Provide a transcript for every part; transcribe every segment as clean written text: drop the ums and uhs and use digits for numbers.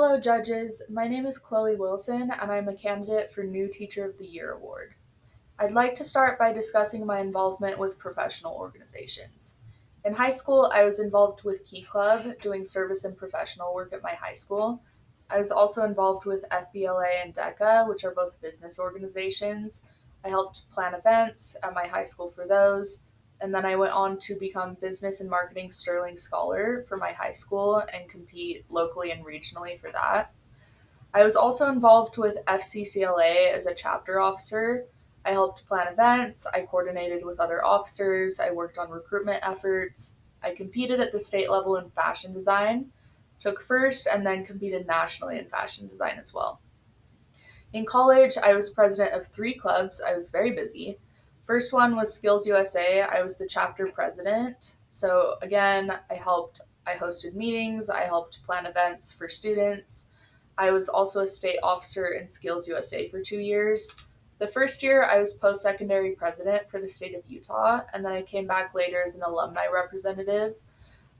Hello, judges. My name is Chloe Wilson, and I'm a candidate for New Teacher of the Year award. I'd like to start by discussing my involvement with professional organizations. In high school, I was involved with Key Club, doing service and professional work at my high school. I was also involved with FBLA and DECA, which are both business organizations. I helped plan events at my high school for those. And then I went on to become Business and Marketing Sterling Scholar for my high school and compete locally and regionally for that. I was also involved with FCCLA as a chapter officer. I helped plan events, I coordinated with other officers, I worked on recruitment efforts, I competed at the state level in fashion design, took first, and then competed nationally in fashion design as well. In college, I was president of three clubs. I was very busy. First one was Skills USA. I was the chapter president. So again, I hosted meetings, I helped plan events for students. I was also a state officer in Skills USA for 2 years. The first year, I was post secondary president for the state of Utah, and then I came back later as an alumni representative.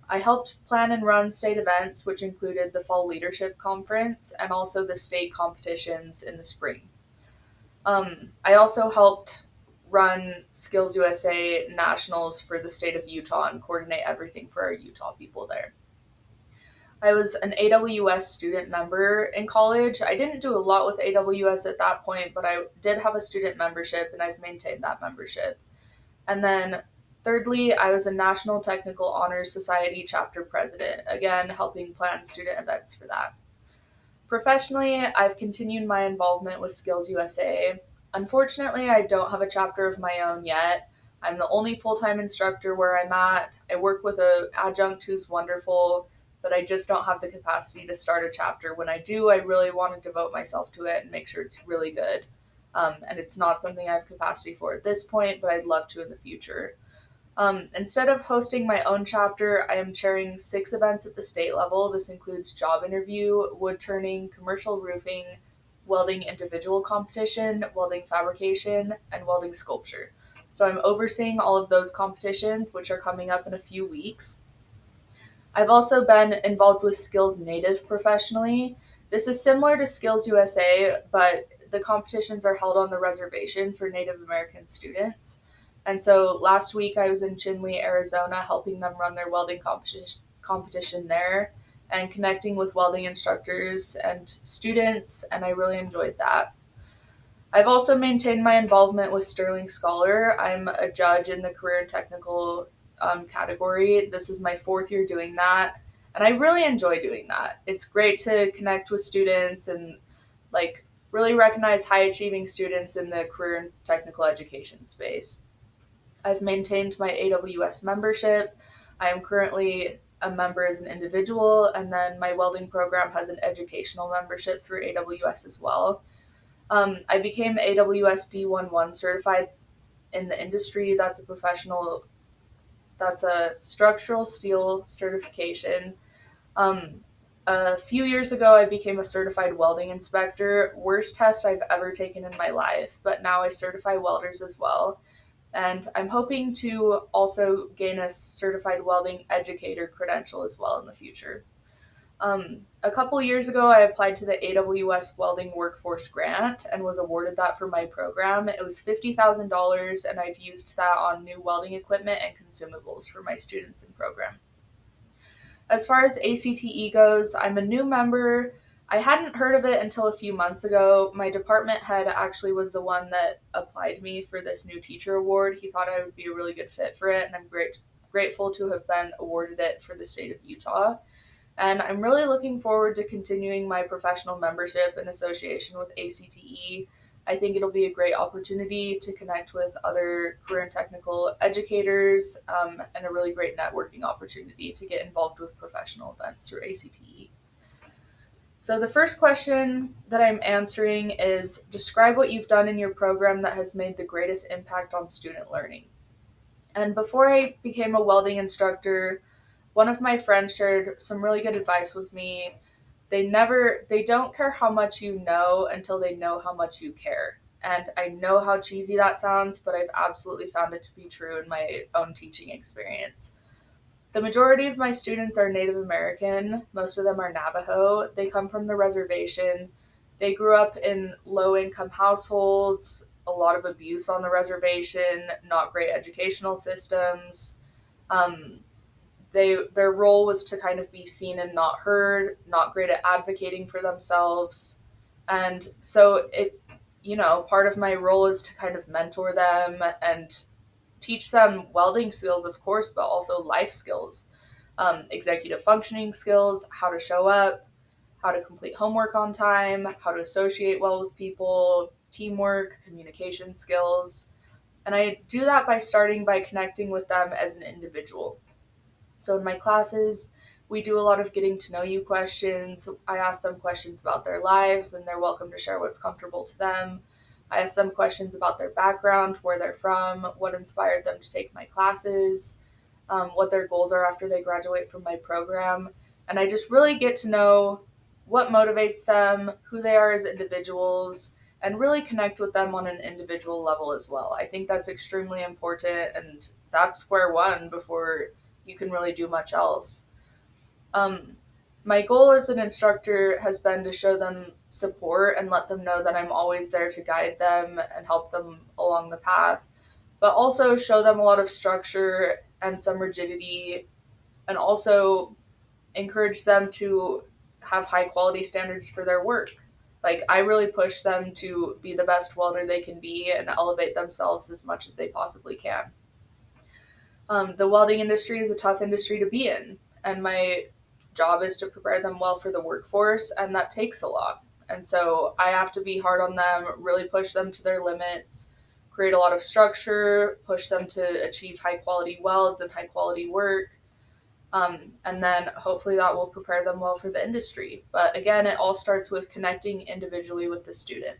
I helped plan and run state events, which included the Fall Leadership Conference and also the state competitions in the spring. I also helped run Skills USA Nationals for the state of Utah and coordinate everything for our Utah people there. I was an AWS student member in college. I didn't do a lot with AWS at that point, but I did have a student membership and I've maintained that membership. And then thirdly, I was a National Technical Honors Society chapter president, again, helping plan student events for that. Professionally, I've continued my involvement with Skills USA. Unfortunately, I don't have a chapter of my own yet. I'm the only full-time instructor where I'm at. I work with an adjunct who's wonderful, but I just don't have the capacity to start a chapter. When I do, I really want to devote myself to it and make sure it's really good. And it's not something I have capacity for at this point, but I'd love to in the future. Instead of hosting my own chapter, I am chairing 6 events at the state level. This includes job interview, wood turning, commercial roofing, welding individual competition, welding fabrication, and welding sculpture. So I'm overseeing all of those competitions, which are coming up in a few weeks. I've also been involved with Skills Native professionally. This is similar to Skills USA, but the competitions are held on the reservation for Native American students. And so last week I was in Chinle, Arizona, helping them run their welding competition there and connecting with welding instructors and students, and I really enjoyed that. I've also maintained my involvement with Sterling Scholar. I'm a judge in the career and technical category. This is my 4th year doing that, and I really enjoy doing that. It's great to connect with students and really recognize high achieving students in the career and technical education space. I've maintained my AWS membership. I am currently a member as an individual, and then my welding program has an educational membership through AWS as well. I became AWS D11 certified in the industry. That's a structural steel certification. A few years ago, I became a certified welding inspector. Worst test I've ever taken in my life, but now I certify welders as well. And I'm hoping to also gain a certified welding educator credential as well in the future. A couple years ago, I applied to the AWS Welding Workforce Grant and was awarded that for my program. It was $50,000, and I've used that on new welding equipment and consumables for my students in program. As far as ACTE goes, I'm a new member. I hadn't heard of it until a few months ago. My department head actually was the one that applied me for this new teacher award. He thought I would be a really good fit for it, and I'm grateful to have been awarded it for the state of Utah. And I'm really looking forward to continuing my professional membership and association with ACTE. I think it'll be a great opportunity to connect with other career and technical educators, and a really great networking opportunity to get involved with professional events through ACTE. So the first question that I'm answering is, describe what you've done in your program that has made the greatest impact on student learning. And before I became a welding instructor, one of my friends shared some really good advice with me. They don't care how much you know until they know how much you care. And I know how cheesy that sounds, but I've absolutely found it to be true in my own teaching experience. The majority of my students are Native American. Most of them are Navajo. They come from the reservation. They grew up in low income households, a lot of abuse on the reservation, not great educational systems. Um, their role was to kind of be seen and not heard, not great at advocating for themselves. And so part of my role is to kind of mentor them and teach them welding skills, of course, but also life skills, executive functioning skills, how to show up, how to complete homework on time, how to associate well with people, teamwork, communication skills. And I do that by starting by connecting with them as an individual. So in my classes, we do a lot of getting to know you questions. I ask them questions about their lives, and they're welcome to share what's comfortable to them. I ask them questions about their background, where they're from, what inspired them to take my classes, what their goals are after they graduate from my program. And I just really get to know what motivates them, who they are as individuals, and really connect with them on an individual level as well. I think that's extremely important, and that's square one before you can really do much else. Um, my goal as an instructor has been to show them support and let them know that I'm always there to guide them and help them along the path, but also show them a lot of structure and some rigidity, and also encourage them to have high quality standards for their work. Like, I really push them to be the best welder they can be and elevate themselves as much as they possibly can. The welding industry is a tough industry to be in, and my job is to prepare them well for the workforce, and that takes a lot. And so I have to be hard on them, really push them to their limits, create a lot of structure, push them to achieve high quality welds and high quality work. And then hopefully that will prepare them well for the industry. But again, it all starts with connecting individually with the student.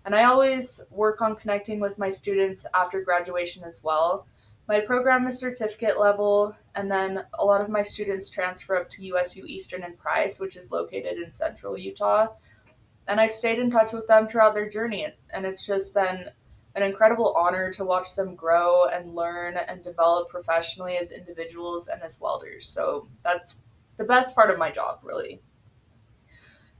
And I always work on connecting with my students after graduation as well. My program is certificate level, and then a lot of my students transfer up to USU Eastern and Price, which is located in central Utah. And I've stayed in touch with them throughout their journey, and it's just been an incredible honor to watch them grow and learn and develop professionally as individuals and as welders. So that's the best part of my job, really.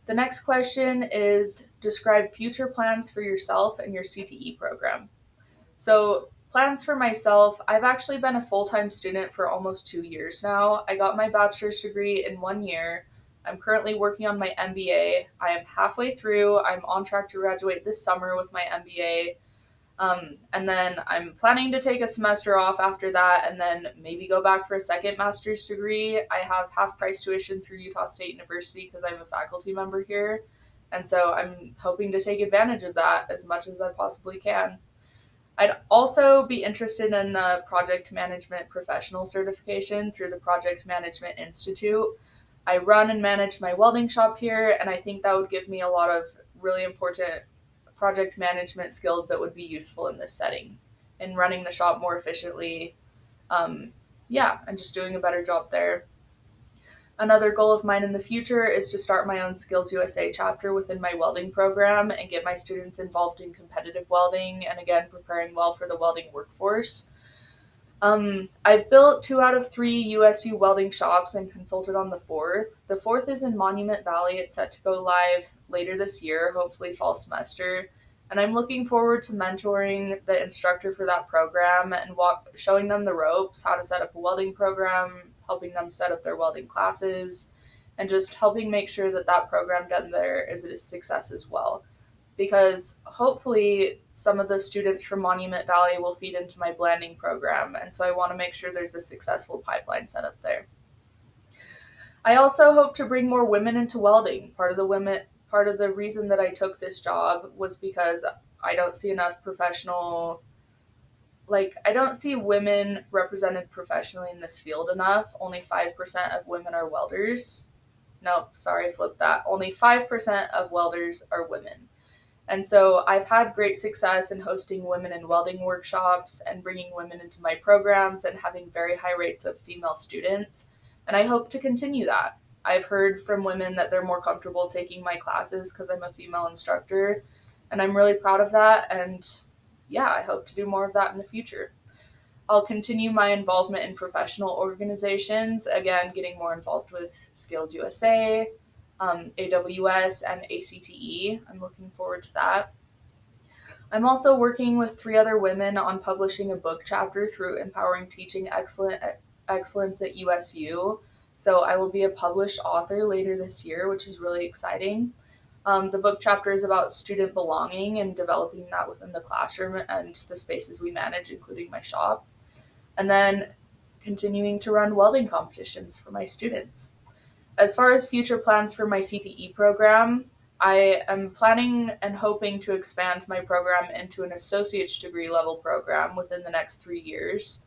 The next question is, describe future plans for yourself and your CTE program. So, plans for myself, I've actually been a full time student for almost 2 years now. I got my bachelor's degree in 1 year. I'm currently working on my MBA. I am halfway through. I'm on track to graduate this summer with my MBA. And then I'm planning to take a semester off after that and then maybe go back for a second master's degree. I have half price tuition through Utah State University because I'm a faculty member here. And so I'm hoping to take advantage of that as much as I possibly can. I'd also be interested in the project management professional certification through the Project Management Institute. I run and manage my welding shop here, and I think that would give me a lot of really important project management skills that would be useful in this setting and running the shop more efficiently. And just doing a better job there. Another goal of mine in the future is to start my own Skills USA chapter within my welding program and get my students involved in competitive welding and again preparing well for the welding workforce. I've built 2 out of 3 USU welding shops and consulted on the fourth. The fourth is in Monument Valley. It's set to go live later this year, hopefully fall semester. And I'm looking forward to mentoring the instructor for that program and showing them the ropes, how to set up a welding program, helping them set up their welding classes, and just helping make sure that that program done there is a success as well. Because hopefully some of the students from Monument Valley will feed into my blending program, and so I want to make sure there's a successful pipeline set up there. I also hope to bring more women into welding. Part of the reason that I took this job was because I don't see enough I don't see women represented professionally in this field enough. Only 5% of women are welders. Nope, sorry, flip that. Only 5% of welders are women. And so I've had great success in hosting women in welding workshops and bringing women into my programs and having very high rates of female students. And I hope to continue that. I've heard from women that they're more comfortable taking my classes because I'm a female instructor. And I'm really proud of that. And yeah, I hope to do more of that in the future. I'll continue my involvement in professional organizations, again, getting more involved with Skills USA, AWS, and ACTE. I'm looking forward to that. I'm also working with 3 other women on publishing a book chapter through Empowering Teaching Excellence at USU. So I will be a published author later this year, which is really exciting. The book chapter is about student belonging and developing that within the classroom and the spaces we manage, including my shop. And then continuing to run welding competitions for my students. As far as future plans for my CTE program, I am planning and hoping to expand my program into an associate's degree level program within the next 3 years.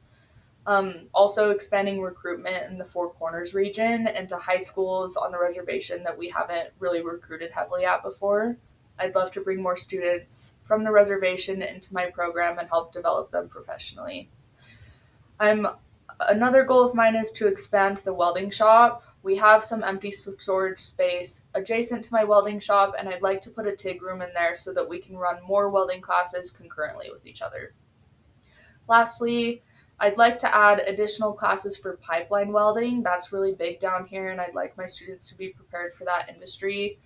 Also, expanding recruitment in the Four Corners region into high schools on the reservation that we haven't really recruited heavily at before. I'd love to bring more students from the reservation into my program and help develop them professionally. I'm Another goal of mine is to expand the welding shop. We have some empty storage space adjacent to my welding shop, and I'd like to put a TIG room in there so that we can run more welding classes concurrently with each other. Lastly, I'd like to add additional classes for pipeline welding. That's really big down here, and I'd like my students to be prepared for that industry,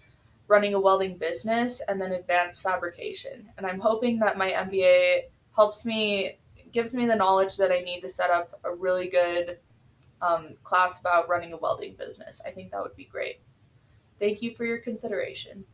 running a welding business, and then advanced fabrication. And I'm hoping that my MBA gives me the knowledge that I need to set up a really good class about running a welding business. I think that would be great. Thank you for your consideration.